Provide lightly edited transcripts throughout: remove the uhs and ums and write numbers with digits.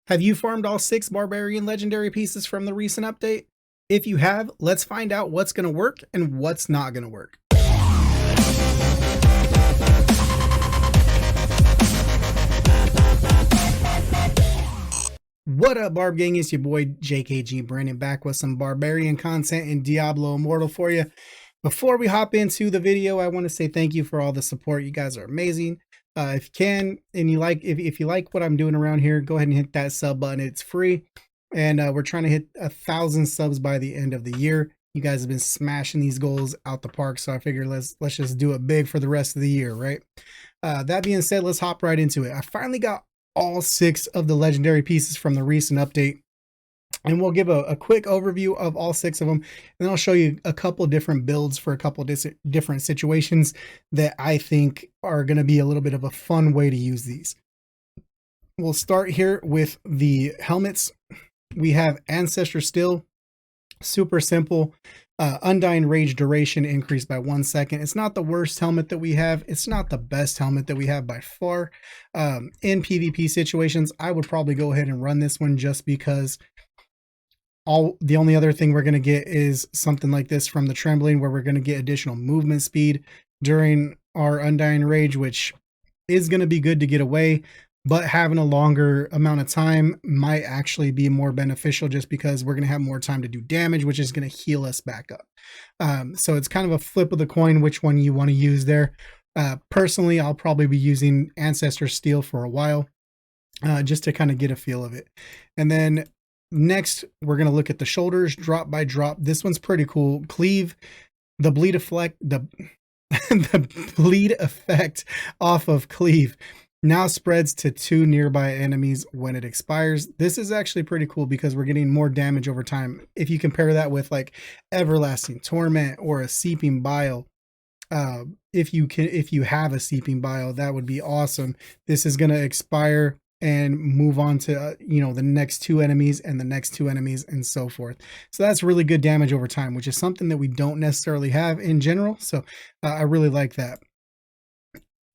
Have you farmed all 6 Barbarian Legendary pieces from the recent update? If you have, let's find out what's going to work and what's not going to work. What up, Barb Gang? It's your boy JKG Brandon back with some Barbarian content in Diablo Immortal for you. Before we hop into the video, I want to say thank you for all the support. You guys are amazing. If you can, and you like, if you like what I'm doing around here, go ahead and hit that sub button. It's free, and we're trying to hit 1,000 subs by the end of the year. You guys have been smashing these goals out the park, so I figured let's just do it big for the rest of the year, right? That being said, let's hop right into it. I finally got all 6 of the legendary pieces from the recent update, and we'll give a quick overview of all 6 of them, and then I'll show you a couple different builds for a couple different situations that I think are going to be a little bit of a fun way to use these. We'll start here with the helmets. We have Ancestor Steel, super simple. Undying Rage duration increased by 1 second. It's not the worst helmet that we have. It's not the best helmet that we have by far. In PvP situations, I would probably go ahead and run this one just because the only other thing we're going to get is something like this from the Trembling, where we're going to get additional movement speed during our Undying Rage, which is going to be good to get away. But having a longer amount of time might actually be more beneficial just because we're going to have more time to do damage, which is going to heal us back up. So it's kind of a flip of the coin which one you want to use there. Personally, I'll probably be using Ancestor Steel for a while just to kind of get a feel of it. And then next, we're going to look at the shoulders drop by drop. This one's pretty cool. Cleave, the bleed effect, the bleed effect off of Cleave now spreads to 2 nearby enemies when it expires. This is actually pretty cool because we're getting more damage over time. If you compare that with like Everlasting Torment or a Seeping Bile, if you have a Seeping Bile, that would be awesome. This is going to expire and move on to the next 2 enemies and the next 2 enemies and so forth. So that's really good damage over time, which is something that we don't necessarily have in general. So I really like that.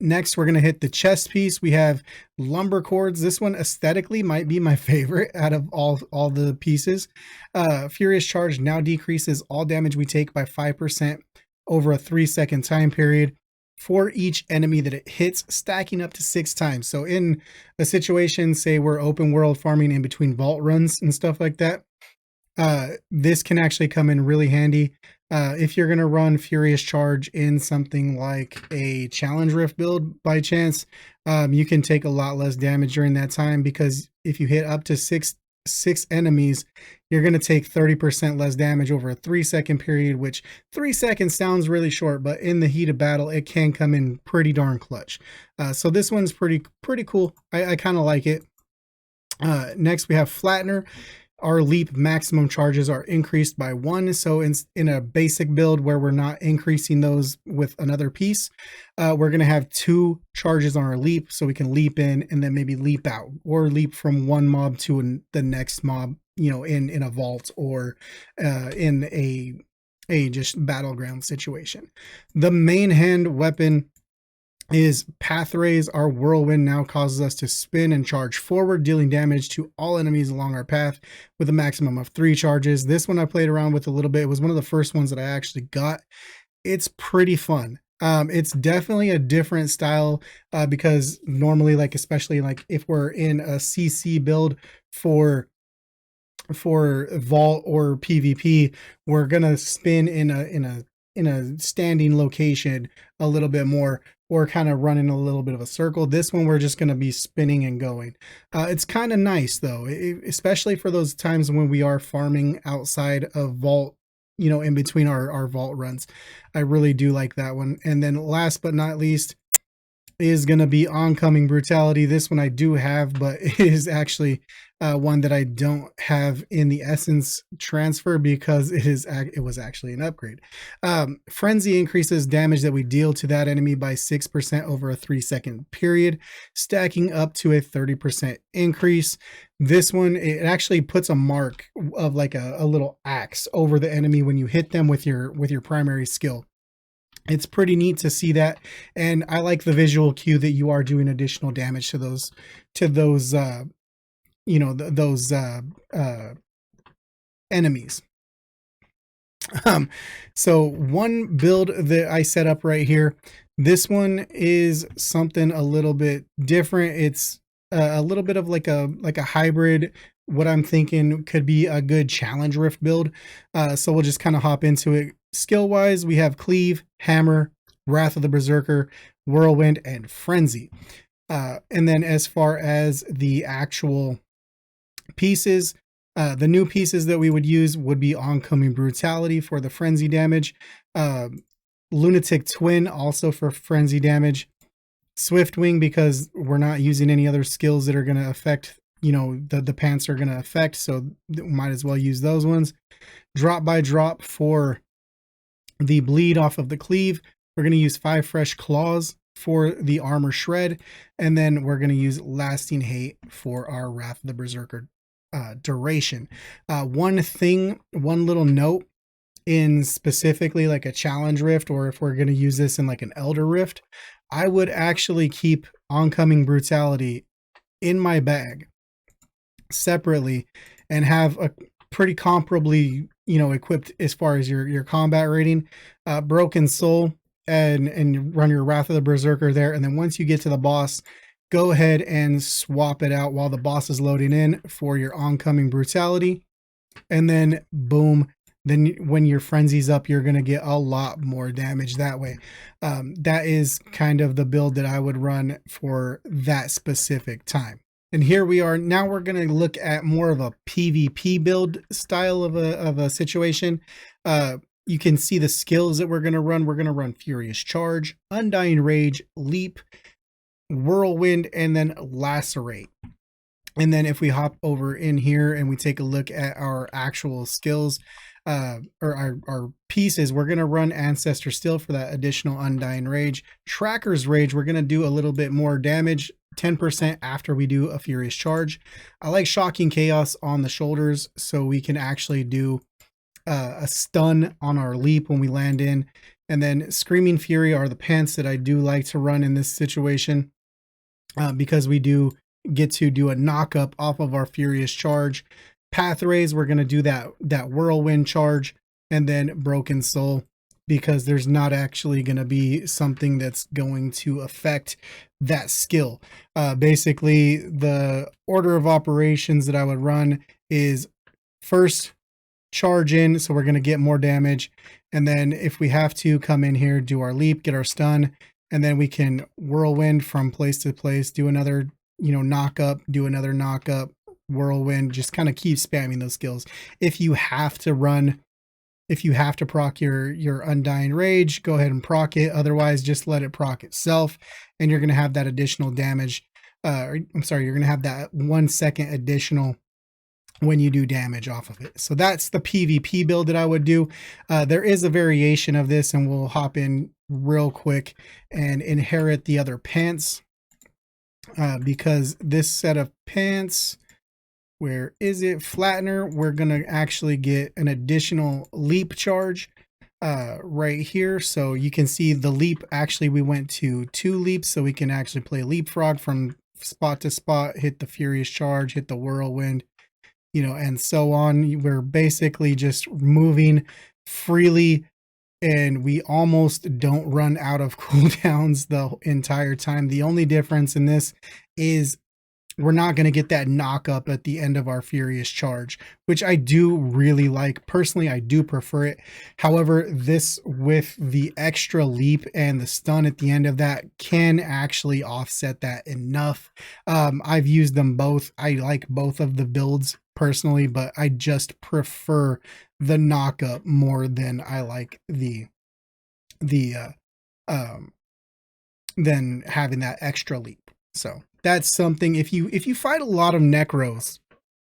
Next, we're going to hit the chest piece. We have Lumber Cords. This one aesthetically might be my favorite out of all the pieces. Furious Charge now decreases all damage we take by 5% over a 3-second time period for each enemy that it hits, stacking up to 6 times. So in a situation, say we're open world farming in between vault runs and stuff like that, this can actually come in really handy. If you're going to run Furious Charge in something like a Challenge Rift build by chance, you can take a lot less damage during that time, because if you hit up to six enemies, you're going to take 30% less damage over a 3-second period, which 3 seconds sounds really short, but in the heat of battle, it can come in pretty darn clutch. So this one's pretty cool. I kind of like it. Next, we have Flattener. Our leap maximum charges are increased by 1. So in a basic build where we're not increasing those with another piece, we're going to have 2 charges on our leap, so we can leap in and then maybe leap out, or leap from one mob to the next mob, in a vault or in a just battleground situation. The main hand weapon is Pathrays. Our whirlwind now causes us to spin and charge forward, dealing damage to all enemies along our path with a maximum of 3 charges. This one I played around with a little bit. It was one of the first ones that I actually got. It's pretty fun. It's definitely a different style because normally, especially if we're in a CC build for vault or PvP, we're gonna spin in a standing location a little bit more, or kind of running a little bit of a circle. This one, we're just going to be spinning and going. It's kind of nice though, especially for those times when we are farming outside of vault, in between our vault runs. I really do like that one. And then last but not least is going to be Oncoming Brutality. This one I do have, but it is actually one that I don't have in the Essence transfer because it was actually an upgrade. Frenzy increases damage that we deal to that enemy by 6% over a 3-second period, stacking up to a 30% increase. This one, it actually puts a mark of like a little axe over the enemy when you hit them with your primary skill. It's pretty neat to see that, and I like the visual cue that you are doing additional damage to those you know, those enemies. So one build that I set up right here, this one is something a little bit different. It's a little bit of like a hybrid. What I'm thinking could be a good challenge rift build. So we'll just kind of hop into it. Skill wise, we have Cleave, Hammer, Wrath of the Berserker, Whirlwind, and Frenzy. And then as far as the actual pieces, the new pieces that we would use would be Oncoming Brutality for the frenzy damage, Lunatic Twin also for frenzy damage, Swift Wing because we're not using any other skills that are going to affect, you know, the pants are going to affect, so might as well use those ones. Drop by Drop for the bleed off of the Cleave. We're going to use 5 Fresh Claws for the Armor Shred, and then we're going to use Lasting Hate for our Wrath of the Berserker duration. One little note in specifically like a challenge rift, or if we're going to use this in like an elder rift, I would actually keep Oncoming Brutality in my bag separately and have a pretty comparably, you know, equipped as far as your combat rating, Broken Soul, and run your Wrath of the Berserker there, and then once you get to the boss, go ahead and swap it out while the boss is loading in for your Oncoming Brutality. And then boom, then when your frenzy's up, you're going to get a lot more damage that way. That is kind of the build that I would run for that specific time. And here we are. Now we're going to look at more of a PvP build style of a situation. You can see the skills that we're going to run. We're going to run Furious Charge, Undying Rage, Leap, Whirlwind, and then Lacerate. And then if we hop over in here and we take a look at our actual skills, or our pieces, we're going to run Ancestor Steel for that additional Undying Rage. Tracker's Rage, we're going to do a little bit more damage, 10% after we do a Furious Charge. I like Shocking Chaos on the shoulders so we can actually do a stun on our leap when we land in. And then Screaming Fury are the pants that I do like to run in this situation, because we do get to do a knock up off of our Furious Charge. Pathways, we're going to do that Whirlwind Charge, and then Broken Soul, because there's not actually going to be something that's going to affect that skill. Basically, the order of operations that I would run is first charge in, so we're going to get more damage, and then if we have to come in here, do our leap, get our stun, and then we can Whirlwind from place to place, do another, you know, knock up, do another knock up, Whirlwind, just kind of keep spamming those skills. If you have to proc your Undying Rage, go ahead and proc it. Otherwise, just let it proc itself, and you're going to have that additional damage. You're going to have that 1 second additional when you do damage off of it. So that's the PvP build that I would do. There is a variation of this, and we'll hop in real quick and inherit the other pants, because this set of pants, where is it, Flattener, we're gonna actually get an additional leap charge right here. So you can see the leap, actually we went to 2 leaps, so we can actually play leapfrog from spot to spot, hit the Furious Charge, hit the Whirlwind, you know, and so on. We're basically just moving freely, and we almost don't run out of cooldowns the entire time. The only difference in this is we're not going to get that knock up at the end of our Furious Charge, which I do really like. Personally, I do prefer it. However, this with the extra leap and the stun at the end of that can actually offset that enough. I've used them both. I like both of the builds personally, but I just prefer the knock up more than I like than having that extra leap. So that's something, if you fight a lot of necros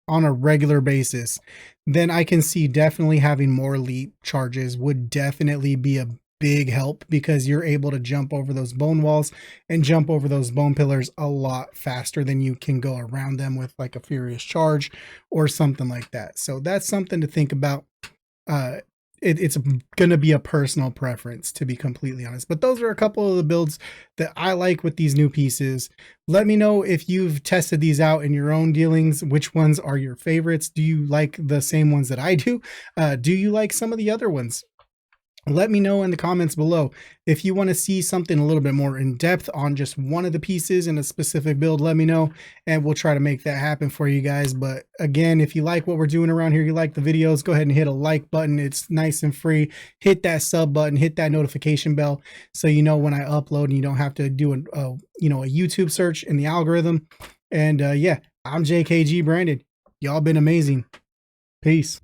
on a regular basis, then I can see definitely having more leap charges would definitely be a big help, because you're able to jump over those bone walls and jump over those bone pillars a lot faster than you can go around them with like a Furious Charge or something like that. So that's something to think about. it's going to be a personal preference, to be completely honest. But those are a couple of the builds that I like with these new pieces. Let me know if you've tested these out in your own dealings. Which ones are your favorites? Do you like the same ones that I do? Do you like some of the other ones? Let me know in the comments below. If you want to see something a little bit more in depth on just one of the pieces in a specific build, let me know and we'll try to make that happen for you guys. But again, if you like what we're doing around here, you like the videos, go ahead and hit a like button. It's nice and free. Hit that sub button, hit that notification bell so you know when I upload and you don't have to do a YouTube search in the algorithm. And yeah, I'm JKG Brandon. Y'all been amazing. Peace.